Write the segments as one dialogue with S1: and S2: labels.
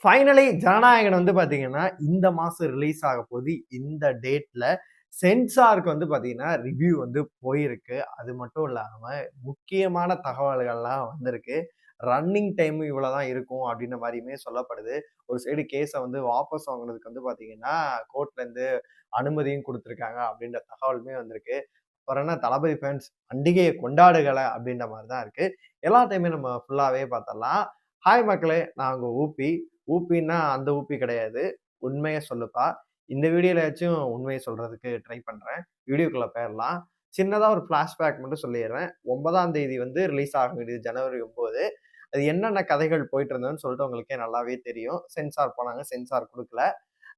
S1: Finally Jananayagan வந்து பாத்தீங்கன்னா இந்த மாசம் ரிலீஸ் ஆக போகுது. இந்த டேட்ல சென்சாருக்கு வந்து பாத்தீங்கன்னா ரிவ்யூ வந்து போயிருக்கு. அது மட்டும் இல்லாம முக்கியமான தகவல்கள்லாம் வந்திருக்கு. ரன்னிங் டைம் இவ்வளவுதான் இருக்கும் அப்படின்ற மாதிரியுமே சொல்லப்படுது. ஒரு சைடு கேஸ வந்து வாபஸ் வாங்குனதுக்கு வந்து பாத்தீங்கன்னா கோர்ட்ல இருந்து அனுமதியும் கொடுத்திருக்காங்க அப்படின்ற தகவலுமே வந்திருக்கு. அப்புறம் என்ன தளபதி ஃபேன்ஸ் பண்டிகையை கொண்டாடுகள அப்படின்ற மாதிரி தான் இருக்கு. எல்லாத்தையுமே நம்ம ஃபுல்லாவே பார்த்தரலாம். ஹாய் மக்களே! நான் உங்க ஊபி. ஊபின்னா அந்த ஊபி கிடையாது. உண்மைய சொல்லுப்பா. இந்த வீடியோலயாச்சும் உண்மைய சொல்றதுக்கு ட்ரை பண்றேன். வீடியோக்குள்ள போயிரலாம். சின்னதா ஒரு ஃபிளாஷ்பேக் மட்டும் சொல்லிர்றேன். 9ஆம் தேதி வந்து ரிலீஸ் ஆக வேண்டியது ஜனவரி 9. அது என்னென்ன கதைகள் போயிட்டு இருந்ததுன்னு சொல்லிட்டு உங்களுக்கே நல்லாவே தெரியும். சென்சார் போனாங்க. சென்சார் குடுக்கல.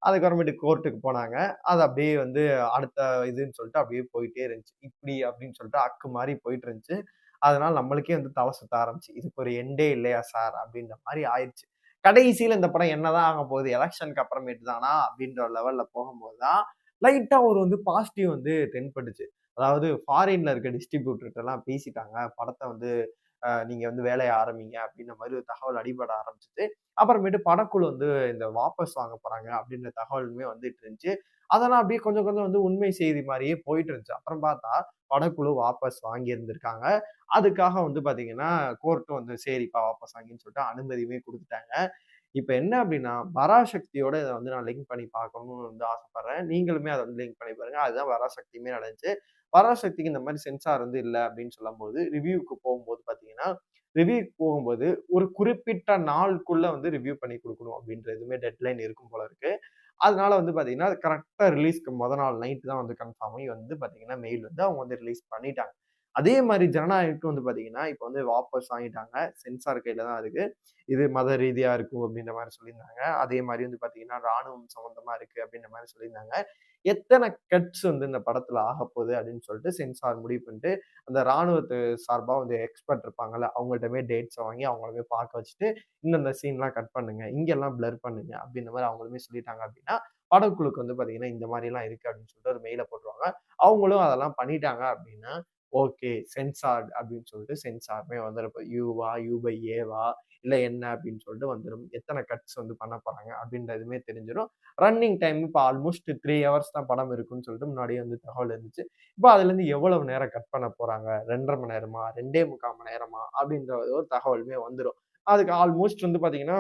S1: அதுக்கப்புறமேட்டு கோர்ட்டுக்கு போனாங்க. அது அப்படியே வந்து அடுத்த இதுன்னு சொல்லிட்டு அப்படியே போயிட்டே இருந்துச்சு. இப்படி அப்படின்னு சொல்லிட்டு அக்கு மாரி போயிட்டு இருந்துச்சு. அதனால நம்மளுக்கே வந்து தல சுத்த ஆரம்பிச்சு. இதுக்கு ஒரு எண்டே இல்லையா சார்? அப்படின்ற மாரி ஆயிருச்சு. கடைசியில இந்த படம் என்னதான் ஆகப் போகுது? எலக்ஷனுக்கு அப்புறமேட்டு தானா? அப்படின்ற லெவல்ல போகும்போது தான், லைட்டா ஒரு வந்து பாசிட்டிவ் வந்து தென்பட்டுச்சு. அதாவது ஃபாரின்ல இருக்க டிஸ்ட்ரிபியூட்டர்ட்ட எல்லாம் பேசிட்டாங்க. படத்த வந்து நீங்க வந்து வேலைய ஆரம்பிங்க அப்படின்ற மாரி ஒரு தகவல் அடிபட ஆரம்பிச்சுது. அப்புறமேட்டு படக்குழு வந்து இந்த வாபஸ் வாங்க போறாங்க அப்படின்ற தகவலுமே வந்துட்டு இருந்துச்சு. அதெல்லாம் அப்படியே கொஞ்சம் கொஞ்சம் வந்து உண்மை செய்தி மாரியே போயிட்டு இருந்துச்சு. அப்புறம் பார்த்தா படக்குழு வாபஸ் வாங்கி இருந்திருக்காங்க. அதுக்காக வந்து பார்த்தீங்கன்னா, கோர்ட்டும் வந்து சரிப்பா வாபஸ் வாங்கின்னு சொல்லிட்டு அனுமதியுமே குடுத்துட்டாங்க. இப்ப என்ன அப்படின்னா, பராசக்தியோட இத வந்து நான் லிங்க் பண்ணி பார்க்கணும்னு வந்து ஆசைப்படுறேன். நீங்களுமே அத வந்து லிங்க் பண்ணி பாருங்க. அதுதான் பராசக்தியுமே நடந்துச்சு. பராசக்திக்கு இந்த மாரி சென்சார் வந்து இல்ல அப்படின்னு சொல்லும்போது, ரிவ்யூக்கு போகும்போது பார்த்தீங்கன்னா, ரிவ்யூக்கு போகும்போது ஒரு குறிப்பிட்ட நாளுக்குள்ள வந்து ரிவ்யூ பண்ணி குடுக்கணும் அப்படின்ற எதுவுமே டெட்லைன் இருக்கும் போல இருக்கு. அதனால வந்து பார்த்தீங்கன்னா, கரெக்ட்டா ரிலீஸ்க்கு மொத நாள் நைட் தான் வந்து கன்ஃபார்ம் ஆகி வந்து பார்த்தீங்கன்னா, மெயில் வந்து அவங்க வந்து ரிலீஸ் பண்ணிட்டாங்க. அதே மாரி ஜனநாயகனுக்கும் வந்து பார்த்தீங்கன்னா, இப்ப வந்து வாபஸ் வாங்கிட்டாங்க. சென்சார் கையில தான் இருக்கு. இது மத ரீதியா இருக்கும் அப்படின்ற மாரி சொல்லியிருந்தாங்க. அதே மாரி வந்து பார்த்தீங்கன்னா, ராணுவம் சம்மந்தமா இருக்கு அப்படின்ற மாரி சொல்லியிருந்தாங்க. எத்தன கட்ஸ் வந்து இந்த படத்துல ஆகப்போகுது அப்படின்னு சொல்லிட்டு சென்சார் முடிவு பண்ணிட்டு, அந்த ராணுவத்து சார்பா வந்து எக்ஸ்பர்ட் இருப்பாங்கல்ல, அவங்கள்ட்டமே டேட்ஸ வாங்கி அவங்கள பார்க்க வச்சுட்டு, இந்தந்த சீன்லாம் கட் பண்ணுங்க. இங்கெல்லாம் பிளர் பண்ணுங்க. அப்படின்ற மாரி அவங்களுமே சொல்லிட்டாங்க அப்படின்னா, படக்குழுக்கு வந்து பார்த்தீங்கன்னா, இந்த மாரிலாம் இருக்கு அப்படின்னு சொல்லிட்டு ஒரு மெயில போட்டுருவாங்க. அவங்களும் அதெல்லாம் பண்ணிட்டாங்க அப்படின்னா, ஓகே சென்சார்ட் அப்படின்னு சொல்லிட்டு சென்சாருமே வந்துரும். இப்ப யூவா, யூ பை ஏவா இல்ல என்ன அப்படின்னு சொல்லிட்டு வந்துரும். எத்தன கட்ஸ் வந்து பண்ண போறாங்க அப்படின்றதுமே தெரிஞ்சிரும். ரன்னிங் டைம் இப்ப ஆல்மோஸ்ட் 3 ஹவர்ஸ் தான் படம் இருக்குன்னு சொல்லிட்டு முன்னாடியே வந்து தகவல் இருந்துச்சு. இப்ப அதுலருந்து எவ்வளவு நேரம் கட் பண்ண போறாங்க? 2 1/2 மணி நேரமா? 2 1/4 மணி நேரமா? அப்படின்ற ஒரு தகவலுமே வந்துரும். அதுக்கு ஆல்மோஸ்ட் வந்து பார்த்தீங்கன்னா,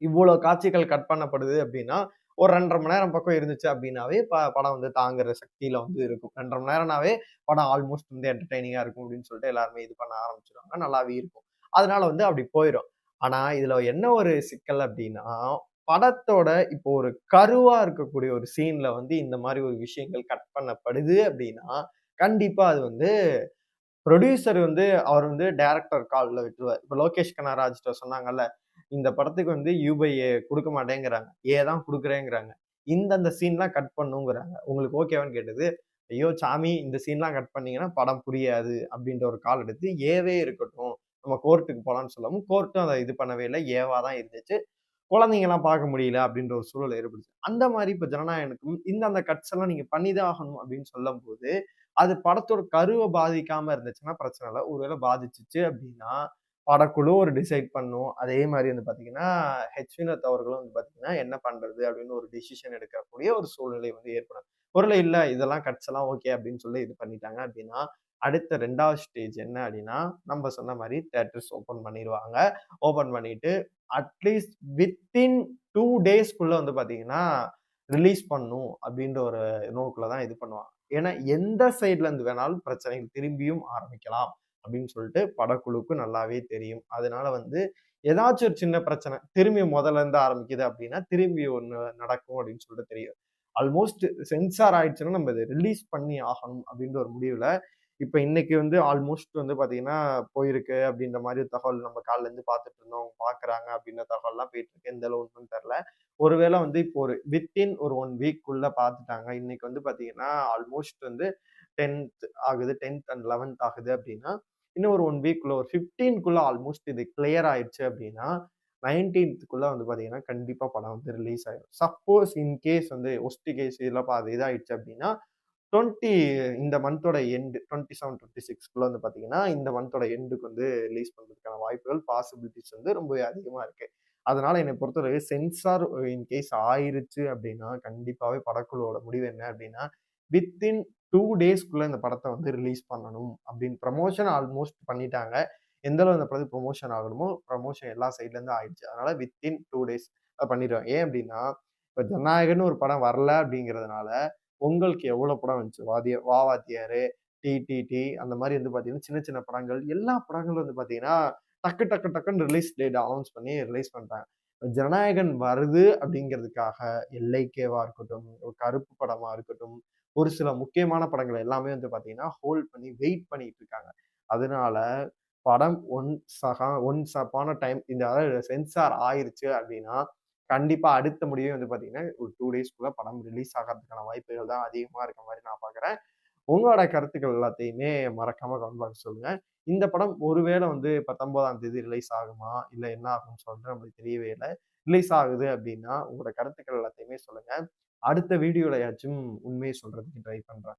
S1: இவ்வளோ காட்சிகள் கட் பண்ணப்படுது அப்படின்னா, ஒரு 2 1/2 மணி நேரம் பக்கம் இருந்துச்சு அப்படின்னாவே, படம் வந்து தாங்குற சக்தியில வந்து இருக்கும். 2 1/2 மணி நேரம்னாவே படம் ஆல்மோஸ்ட் வந்து என்டர்டெய்னிங்கா இருக்கும் அப்படின்னு சொல்லிட்டு எல்லாருமே இது பண்ண ஆரம்பிச்சுருவாங்க. நல்லாவே இருக்கும். அதனால வந்து அப்படி போயிரும். ஆனா, இதுல என்ன ஒரு சிக்கல் அப்படின்னா, படத்தோட இப்போ ஒரு கருவா இருக்கக்கூடிய ஒரு சீன்ல வந்து இந்த மாரி ஒரு விஷயங்கள் கட் பண்ணப்படுது அப்படின்னா, கண்டிப்பா அது வந்து புரொடியூசர் வந்து அவர் வந்து டைரக்டர் கால்ல விட்டுருவாரு. இப்ப லோகேஷ் கனகராஜ்ட்ட சொன்னாங்கல்ல, இந்த படத்துக்கு வந்து யூ/ஏ குடுக்க மாட்டேங்கிறாங்க. ஏ தான் குடுக்குறேங்கிறாங்க. இந்தந்த சீன்லாம் கட் பண்ணுங்கிறாங்க. உங்களுக்கு ஓகேவான்னு கேட்டது, ஐயோ சாமி! இந்த சீன்லாம் கட் பண்ணீங்கன்னா படம் புரியாது அப்டின்ற ஒரு கால் எடுத்து ஏவே இருக்கட்டும். நம்ம கோர்ட்டுக்கு போலான்னு சொல்லவும், கோர்ட்டும் அத இது பண்ணவே இல்ல. ஏவா தான் இருந்துச்சு. குழந்தைங்கலாம் பார்க்க முடியல அப்டின்ற ஒரு சூழல் ஏற்பட்டுச்சு. அந்த மாரி இப்ப ஜனநாயகனுக்கும் இந்த கட்ஸ் எல்லாம் நீங்க பண்ணி தான் ஆகணும் அப்டின்னு சொல்லும்போது, அது படத்தோட கருவ பாதிக்காம இருந்துச்சுன்னா பிரச்சனை இல்ல. ஒருவேள பாதிச்சுச்சு அப்டின்னா, படக்குழு ஒரு டிசைட் பண்ணும். அதே மாரி வந்து பார்த்தீங்கன்னா, வினோத் அவர்களும் வந்து பார்த்தீங்கன்னா, என்ன பண்றது அப்டின்னு ஒரு டிசிஷன் எடுக்கக்கூடிய ஒரு சூழ்நிலை வந்து ஏற்படும். ஒருவேள இல்ல இதெல்லாம் கட்ஸ் எல்லாம் ஓகே அப்டின்னு சொல்லி இது பண்ணிட்டாங்க அப்டின்னா, அடுத்த 2வது ஸ்டேஜ் என்ன அப்டின்னா, நம்ம சொன்ன மாரி தியேட்டர்ஸ் ஓப்பன் பண்ணிருவாங்க. ஓப்பன் பண்ணிட்டு அட்லீஸ்ட் வித்தின் 2 டேஸ்க்குள்ள வந்து பார்த்தீங்கன்னா, ரிலீஸ் பண்ணணும் அப்டின்ற ஒரு நோக்குல தான் இது பண்ணுவாங்க. ஏன்னா, எந்த சைட்ல இருந்து வேணாலும் பிரச்சனைகள் திரும்பியும் ஆரம்பிக்கலாம் அப்படின்னு சொல்லிட்டு படக்குழுவுக்கு நல்லாவே தெரியும். அதனால வந்து ஏதாச்சும் ஒரு சின்ன பிரச்சனை திரும்பி முதல்ல இருந்து ஆரம்பிக்குது அப்படின்னா, திரும்பி ஒண்ணு நடக்கும் அப்படின்னு சொல்லிட்டு தெரியும். ஆல்மோஸ்ட் சென்சார் ஆயிடுச்சுன்னா நம்ம இத ரிலீஸ் பண்ணி ஆகணும் அப்படின்ற ஒரு முடிவுல, இப்ப இன்னைக்கு வந்து ஆல்மோஸ்ட் வந்து பார்த்தீங்கன்னா, போயிருக்கு அப்படின்ற மாரி தகவல் நம்ம காலைல இருந்து பார்த்துட்டு இருந்தோம். பார்க்குறாங்க அப்படின்ற தகவல்லாம் போயிட்டு இருக்கு. எந்த அளவு உண்மைன்னு தெரியல. ஒருவேள வந்து இப்போ ஒரு வித்தின் ஒரு 1 வீக்குள்ள பார்த்துட்டாங்க. இன்னைக்கு வந்து பார்த்தீங்கன்னா, ஆல்மோஸ்ட் வந்து 10த் ஆகுது. 10த் அண்ட் 11த் ஆகுது அப்படின்னா, இன்னும் ஒரு 1 வீக்குள்ள ஒரு 15க்குள்ள ஆல்மோஸ்ட் இது கிளியர் ஆயிடுச்சு அப்படின்னா, 19த்க்குள்ள வந்து பார்த்தீங்கன்னா, கண்டிப்பா படம் வந்து ரிலீஸ் ஆயிரும். சப்போஸ் இன் கேஸ் வந்து வொர்ஸ்ட் கேஸ் இல்ல அது இதாயிடுச்சு அப்படின்னா, 20 இந்த மந்தோட எண்ட் 27, 26க்குள்ள வந்து பார்த்தீங்கன்னா, இந்த மந்தோட எண்டுக்கு வந்து ரிலீஸ் பண்றதுக்கான வாய்ப்புகள், பாசிபிலிட்டீஸ் வந்து ரொம்பவே அதிகமா இருக்கு. அதனால என்னை பொறுத்தவரை சென்சார் இன்கேஸ் ஆயிருச்சு அப்படின்னா, கண்டிப்பாவே படக்குழுவோட முடிவு என்ன அப்படின்னா, வித்தின் 2 டேஸ்க்குள்ள இந்த படத்த வந்து ரிலீஸ் பண்ணணும் அப்படின்னு ப்ரமோஷன் ஆல்மோஸ்ட் பண்ணிட்டாங்க. எந்த அளவு இந்த படத்துக்கு ப்ரமோஷன் ஆகணுமோ, ப்ரமோஷன் எல்லா சைட்ல இருந்து ஆயிடுச்சு. அதனால வித்தின் 2 டேஸ் பண்ணிருவாங்க. ஏன் அப்படின்னா, இப்ப ஜனநாயகன்னு ஒரு படம் வரல அப்படிங்கிறதுனால, பொங்கலுக்கு எவ்வளவு படம் வந்துச்சு. வா வாத்தியாரு, டிடிடி அந்த மாரி வந்து பார்த்தீங்கன்னா, சின்ன சின்ன படங்கள், எல்லா படங்களும் வந்து பார்த்தீங்கன்னா, டக்கு டக்கு டக்குன்னு ரிலீஸ் டேட் அனவுன்ஸ் பண்ணி ரிலீஸ் பண்ணிட்டாங்க. ஜனநாயகன் வருது அப்படிங்கிறதுக்காக எல்ஐகேவா இருக்கட்டும், ஒரு கருப்பு படமா இருக்கட்டும், ஒரு சில முக்கியமான படங்கள் எல்லாமே வந்து பார்த்தீங்கன்னா, ஹோல்ட் பண்ணி வெயிட் பண்ணிட்டு இருக்காங்க. அதனால படம் ஒன்ஸ் அப்பான் அ டைம் இந்த அதாவது சென்சார் ஆயிருச்சு அப்படின்னா, கண்டிப்பா அடுத்த முடிவே வந்து பார்த்தீங்கன்னா, ஒரு 2 டேஸ்க்குள்ள படம் ரிலீஸ் ஆகறதுக்கான வாய்ப்புகள் தான் அதிகமா இருக்க மாரி நான் பார்க்குறேன். உங்களோட கருத்துக்கள் எல்லாத்தையுமே மறக்காம கமெண்ட் பாக்ஸ் சொல்லுங்க. இந்த படம் ஒருவேளை வந்து 19ஆம் தேதி ரிலீஸ் ஆகுமா? இல்ல என்ன ஆகும்னு சொல்லிட்டு நம்மளுக்கு தெரியவே இல்ல. ரிலீஸ் ஆகுது அப்டின்னா, உங்களோட கருத்துக்கள் எல்லாத்தையுமே சொல்லுங்க. அடுத்த வீடியோலயாச்சும் உண்மைய சொல்றதுக்கு ட்ரை பண்றேன்.